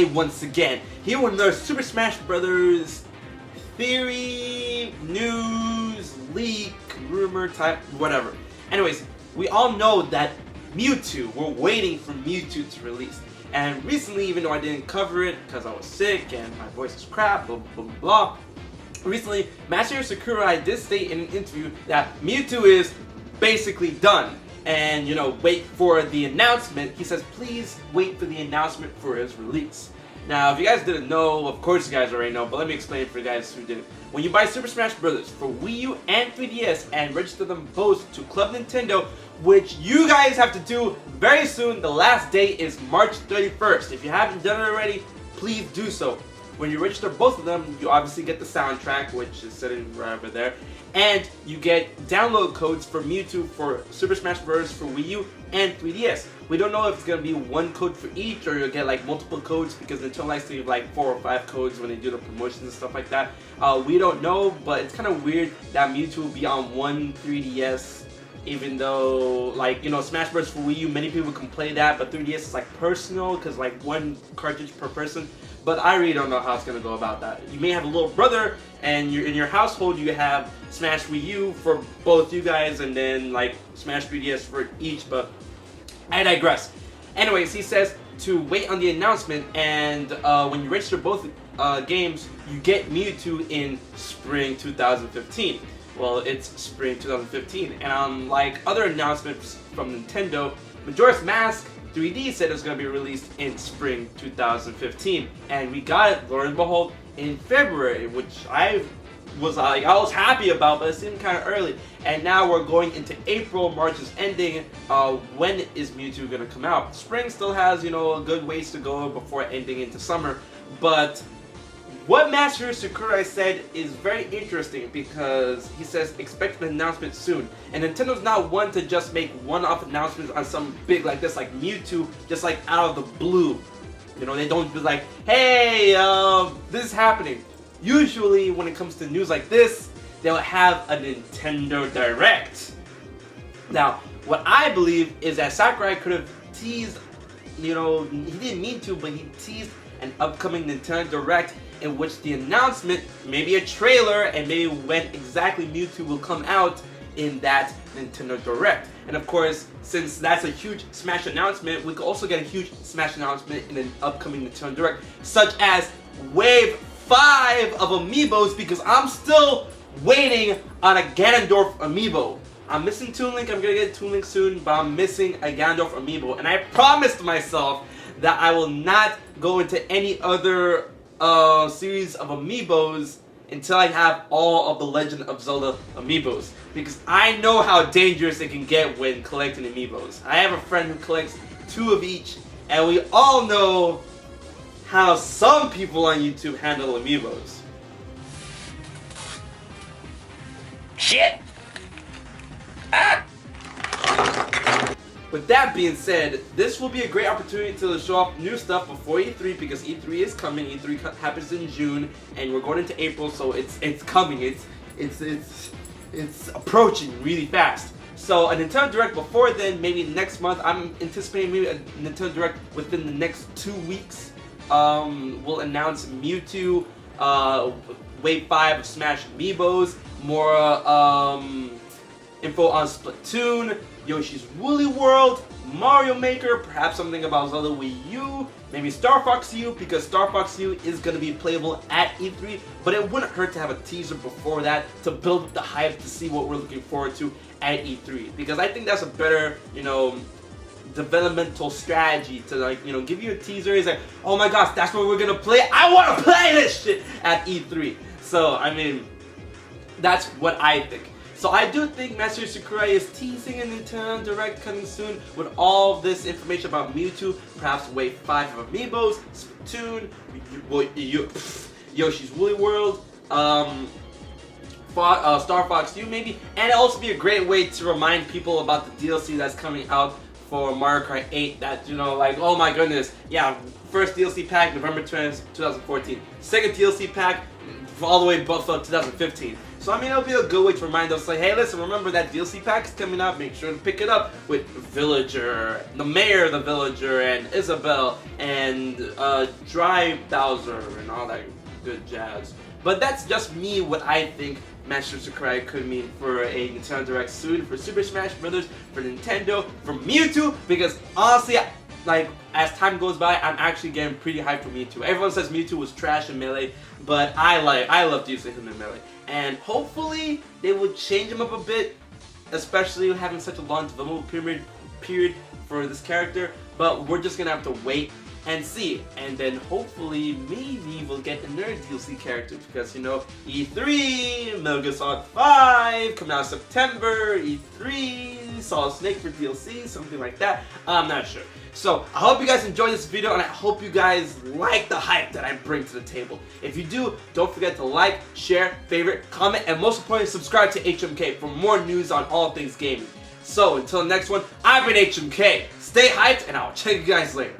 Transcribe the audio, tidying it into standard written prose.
day once again. Here with another Super Smash Brothers theory, news, leak, rumor type, whatever. Anyways, we all know that Mewtwo, we're waiting for Mewtwo to release. And recently, even though I didn't cover it because I was sick and my voice is crap, blah blah blah blah, recently Masahiro Sakurai did state in an interview that Mewtwo is basically done. And you know, wait for the announcement. He says, please wait for the announcement for his release. Now, if you guys didn't know, of course you guys already know, but let me explain for you guys who didn't. When you buy Super Smash Bros. For Wii U and 3DS and register them both to Club Nintendo, which you guys have to do very soon, the last day is March 31st. If you haven't done it already, please do so. When you register both of them, you obviously get the soundtrack, which is sitting right over there, and you get download codes for Mewtwo for Super Smash Bros. For Wii U and 3DS. We don't know if it's going to be one code for each, or you'll get like multiple codes, because Nintendo likes to give like 4 or 5 codes when they do the promotions and stuff like that. We don't know, but it's kind of weird that Mewtwo will be on one 3DS, even though, like, you know, Smash Bros. For Wii U, many people can play that, but 3DS is like personal, because like one cartridge per person. But I really don't know how it's going to go about that. You may have a little brother, and in your household you have Smash Wii U for both you guys, and then like Smash 3DS for each, but I digress. Anyways, he says to wait on the announcement, and when you register both games, you get Mewtwo in spring 2015. Well, it's spring 2015, and unlike other announcements from Nintendo, Majora's Mask 3D said it was going to be released in spring 2015, and we got it, lo and behold, in February, which I was happy about, but it seemed kind of early. And now we're going into April, March is ending. When is Mewtwo going to come out? Spring still has, you know, a good ways to go before ending into summer, but what Masahiro Sakurai said is very interesting, because he says expect an announcement soon. And Nintendo's not one to just make one-off announcements on some big like this, like Mewtwo, just like out of the blue. You know, they don't be like, hey, this is happening. Usually when it comes to news like this, they'll have a Nintendo Direct. Now, what I believe is that Sakurai could have teased, you know, he didn't mean to, but he teased an upcoming Nintendo Direct in which the announcement, maybe a trailer, and maybe when exactly Mewtwo will come out in that Nintendo Direct. And of course, since that's a huge Smash announcement, we could also get a huge Smash announcement in an upcoming Nintendo Direct, such as Wave 5 of Amiibos, because I'm still waiting on a Ganondorf Amiibo. I'm missing Toon Link, I'm gonna get Toon Link soon, but I'm missing a Ganondorf Amiibo, and I promised myself that I will not go into any other series of Amiibos until I have all of the Legend of Zelda Amiibos, because I know how dangerous it can get when collecting Amiibos. I have a friend who collects 2 of each, and we all know how some people on YouTube handle Amiibos. Shit! Ah! With that being said, this will be a great opportunity to show off new stuff before E3, because E3 is coming. E3 happens in June, and we're going into April, so it's coming. It's approaching really fast. So a Nintendo Direct before then, maybe next month. I'm anticipating maybe a Nintendo Direct within the next 2 weeks. We'll announce Mewtwo, Wave 5 of Smash Amiibos, more info on Splatoon, Yoshi's Woolly World, Mario Maker, perhaps something about Zelda Wii U, maybe Star Fox U, because Star Fox U is going to be playable at E3, but it wouldn't hurt to have a teaser before that to build up the hype to see what we're looking forward to at E3, because I think that's a better, you know, developmental strategy to, like, you know, give you a teaser. It's like, oh my gosh, that's what we're going to play? I want to play this shit at E3. So, I mean, that's what I think. So I do think Masahiro Sakurai is teasing a Nintendo Direct coming soon with all of this information about Mewtwo, perhaps Wave 5 of Amiibos, Splatoon, Yoshi's Woolly World, Star Fox U maybe, and it'll also be a great way to remind people about the DLC that's coming out for Mario Kart 8, that, you know, like, oh my goodness, yeah, first DLC pack, November 20th, 2014, second DLC pack, all the way Buffalo 2015. So I mean, it'll be a good way to remind us, like, hey, listen, remember that DLC pack is coming up. Make sure to pick it up with Villager, the Mayor of the Villager, and Isabelle, and Dry Bowser, and all that good jazz. But that's just me, what I think Masahiro Sakurai could mean for a Nintendo Direct soon, for Super Smash Bros., for Nintendo, for Mewtwo, because honestly, like, as time goes by, I'm actually getting pretty hyped for Mewtwo. Everyone says Mewtwo was trash in Melee, but I love using him in Melee. And hopefully, they will change him up a bit, especially having such a long development period for this character. But we're just gonna have to wait and see, and then hopefully maybe we'll get another DLC character, because you know, E3, Metal Gear Solid 5 coming out in September, E3, Solid Snake for DLC, something like that. I'm not sure. So I hope you guys enjoyed this video, and I hope you guys like the hype that I bring to the table. If you do, don't forget to like, share, favorite, comment, and most importantly, subscribe to HMK for more news on all things gaming. So until the next one, I've been HMK. Stay hyped, and I'll check you guys later.